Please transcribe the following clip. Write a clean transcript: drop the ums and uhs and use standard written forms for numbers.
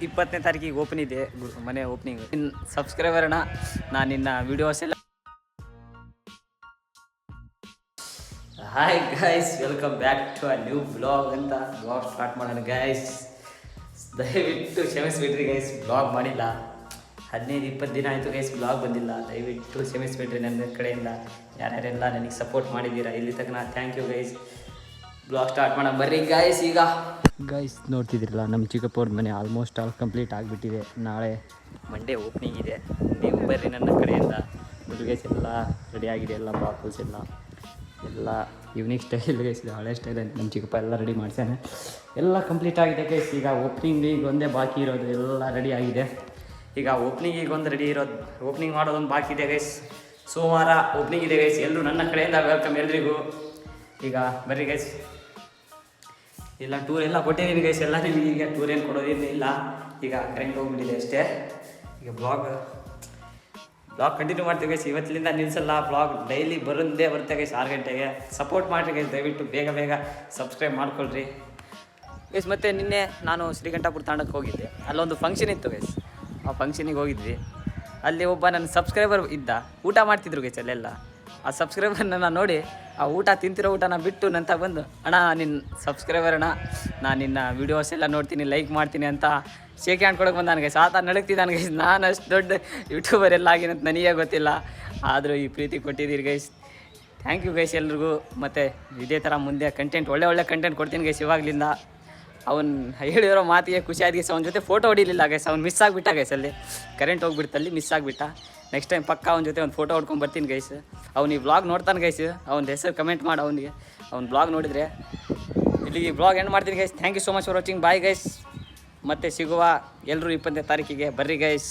20ನೇ ತಾರೀಕಿಗೆ ಓಪನ್ ಇದೆ ಮನೆ ಓಪನಿಂಗ್. ಸಬ್ಸ್ಕ್ರೈಬರ್ ಅಣ್ಣ, ನಾನು ನಿನ್ನ ವಿಡಿಯೋಸ್ ಎಲ್ಲ. Hi guys, welcome back to a new blog ಅಂತ. ಬ್ಲಾಗ್ ಸ್ಟಾರ್ಟ್ ಮಾಡೋಣ ಗೈಸ್. ದಯವಿಟ್ಟು ಕ್ಷಮಿಸ್ಬಿಡ್ರಿ ಗೈಸ್, ಬ್ಲಾಗ್ ಮಾಡಿಲ್ಲ. 15-20 ದಿನ ಆಯಿತು ಗೈಸ್, ಬ್ಲಾಗ್ ಬಂದಿಲ್ಲ. ದಯವಿಟ್ಟು ಕ್ಷಮಿಸ್ಬಿಡ್ರಿ ನನ್ನ ಕಡೆಯಿಂದ. ಯಾರ್ಯಾರೆಲ್ಲ ನನಗೆ ಸಪೋರ್ಟ್ ಮಾಡಿದ್ದೀರಾ ಇಲ್ಲಿ ತನಕ, thank you guys. Blog start ಮಾಡೋಣ ಬರ್ರಿ ಗೈಸ್. ಈಗ ಗೈಸ್ ನೋಡ್ತಿದ್ದೀರಲ್ಲ, ನಮ್ಮ ಚಿಕ್ಕಪ್ಪವ್ರ ಮನೆ ಆಲ್ಮೋಸ್ಟ್ ಆಲ್ ಕಂಪ್ಲೀಟ್ ಆಗಿಬಿಟ್ಟಿದೆ. ನಾಳೆ ಮಂಡೇ ಓಪನಿಂಗ್ ಇದೆ. ನೀವು ಬರ್ರಿ ನನ್ನ ಕಡೆಯಿಂದ. ಹುಡುಗೇಸ್ ಎಲ್ಲ ರೆಡಿ ಆಗಿದೆ, ಎಲ್ಲ ಬಾಕಲ್ಸ್ ಎಲ್ಲ ಯುನಿಕ್ ಸ್ಟೈಲ್ ಗೈಸ್, ಇದು ಹಳೆ ಸ್ಟೈಲ್ ಅಂತ ನಮ್ಮ ಚಿಕ್ಕಪ್ಪ ಎಲ್ಲ ರೆಡಿ ಮಾಡ್ಸಾನೆ. ಎಲ್ಲ ಕಂಪ್ಲೀಟ್ ಆಗಿದೆ ಗೈಸ್. ಈಗ ಓಪನಿಂಗಿಗೆ ಒಂದೇ ಬಾಕಿ ಇರೋದು, ಎಲ್ಲ ರೆಡಿ ಆಗಿದೆ. ಈಗ ಓಪನಿಂಗಿಗೆ ಒಂದು ರೆಡಿ ಇರೋದು, ಓಪನಿಂಗ್ ಮಾಡೋದೊಂದು ಬಾಕಿ ಇದೆ ಗೈಸ್. ಸೋಮವಾರ ಓಪನಿಂಗ್ ಇದೆ ಗೈಸ್. ಎಲ್ಲರೂ ನನ್ನ ಕಡೆಯಿಂದ ವೆಲ್ಕಮ್ ಎಲ್ರಿಗೂ. ಈಗ ಬರ್ರಿ ಗೈಸ್. ಇಲ್ಲ ಟೂರ್ ಎಲ್ಲ ಕೊಟ್ಟಿದ್ದೀನಿ ಗೈಸ್, ಎಲ್ಲ ನಿಮಗೆ ಈಗ ಟೂರ್ ಏನು ಕೊಡೋದಿಲ್ಲ. ಈಗ ಕರೆಂಟ್ ಹೋಗ್ಬಿಟ್ಟಿದೆ ಅಷ್ಟೇ. ಈಗ ಬ್ಲಾಗ್ ಕಂಟಿನ್ಯೂ ಮಾಡ್ತೀವಿ ಗೈಸ್. ಇವತ್ತಿನಿಂದ ನಿಲ್ಲಿಸಲ್ಲ. ಬ್ಲಾಗ್ ಡೈಲಿ ಬರುತ್ತೆ ಗೈಸ್ 6 ಗಂಟೆಗೆ. ಸಪೋರ್ಟ್ ಮಾಡಿರಿ ಗೈಸ್, ದಯವಿಟ್ಟು ಬೇಗ ಸಬ್ಸ್ಕ್ರೈಬ್ ಮಾಡ್ಕೊಳ್ರಿ ಗೈಸ್. ಮತ್ತು ನಿನ್ನೆ ನಾನು ಶ್ರೀಕಂಠಪುರ ತಾಂಡಕ್ಕೆ ಹೋಗಿದ್ದೆ. ಅಲ್ಲೊಂದು ಫಂಕ್ಷನ್ ಇತ್ತು ಗೈಸ್. ಆ ಫಂಕ್ಷನಿಗೆ ಹೋಗಿದ್ವಿ. ಅಲ್ಲಿ ಒಬ್ಬ ನನ್ನ ಸಬ್ಸ್ಕ್ರೈಬರ್ ಇದ್ದ, ಊಟ ಮಾಡ್ತಿದ್ರು ಗೈಸ್ ಅಲ್ಲೆಲ್ಲ. ಆ ಸಬ್ಸ್ಕ್ರೈಬರ್ನ ನೋಡಿ, ಆ ಊಟ ತಿಂತಿರೋ ಊಟನ ಬಿಟ್ಟು ನಂತ ಬಂದು, ಅಣ್ಣ ನಿನ್ನ ಸಬ್ಸ್ಕ್ರೈಬರ್ ಅಣ್ಣ, ನಾನು ನಿನ್ನ ವೀಡಿಯೋಸ್ ಎಲ್ಲ ನೋಡ್ತೀನಿ, ಲೈಕ್ ಮಾಡ್ತೀನಿ ಅಂತ ಶೇಕ್ ಹ್ಯಾಂಡ್ ಕೊಡೋಕೆ ಬಂದಾನ ಗೈಸ್. ಆತ ನಡಕ್ತಿದ್ದಾನೆ ಗೈಸ್. ನಾನು ಅಷ್ಟು ದೊಡ್ಡ ಯೂಟ್ಯೂಬರ್ ಎಲ್ಲ ಆಗಿನಂತ ನನಗೆ ಗೊತ್ತಿಲ್ಲ, ಆದರೂ ಈ ಪ್ರೀತಿ ಕೊಟ್ಟಿದ್ದೀರಿ ಗೈಸ್. ಥ್ಯಾಂಕ್ ಯು ಗೈಸ್ ಎಲ್ರಿಗೂ. ಮತ್ತು ಇದೇ ಥರ ಮುಂದೆ ಕಂಟೆಂಟ್ ಒಳ್ಳೆ ಕಂಟೆಂಟ್ ಕೊಡ್ತೀನಿ ಗೈಸ್ ಇವಾಗಲಿಂದ. ಅವ್ನು ಹೇಳಿರೋ ಮಾತಿಗೆ ಖುಷಿ ಆದ ಗೈಸ್. ಅವ್ನ ಜೊತೆ ಫೋಟೋ ಹೊಡಿಲಿಲ್ಲ ಗೈಸ್, ಅವ್ನು ಮಿಸ್ ಆಗಿಬಿಟ್ಟ ಗೈಸ್. ಅಲ್ಲಿ ಕರೆಂಟ್ ಹೋಗ್ಬಿಡ್ತಲ್ಲಿ ಮಿಸ್ ಆಗಿಬಿಟ್ಟ. ನೆಕ್ಸ್ಟ್ ಟೈಮ್ ಪಕ್ಕ ಅವ್ನ ಜೊತೆ ಒಂದು ಫೋಟೋ ಹೊಡ್ಕೊಂಡು ಬರ್ತೀನಿ ಗೈಸ್. ಅವ್ನು ಈ ಬ್ಲಾಗ್ ನೋಡ್ತಾನೆ ಗೈಸ್, ಅವ್ನ ಹೆಸರು ಕಮೆಂಟ್ ಮಾಡಿ ಅವನಿಗೆ. ಅವ್ನು ಬ್ಲಾಗ್ ನೋಡಿದರೆ ಇಲ್ಲಿಗೆ ಬ್ಲಾಗ್ ಎಂಡ್ ಮಾಡ್ತೀನಿ guys. Thank you so much for watching. Bye guys. ಮತ್ತೆ ಸಿಗುವ ಎಲ್ಲರೂ 20ನೇ ತಾರೀಕಿಗೆ ಬರ್ರಿ ಗೈಸ್.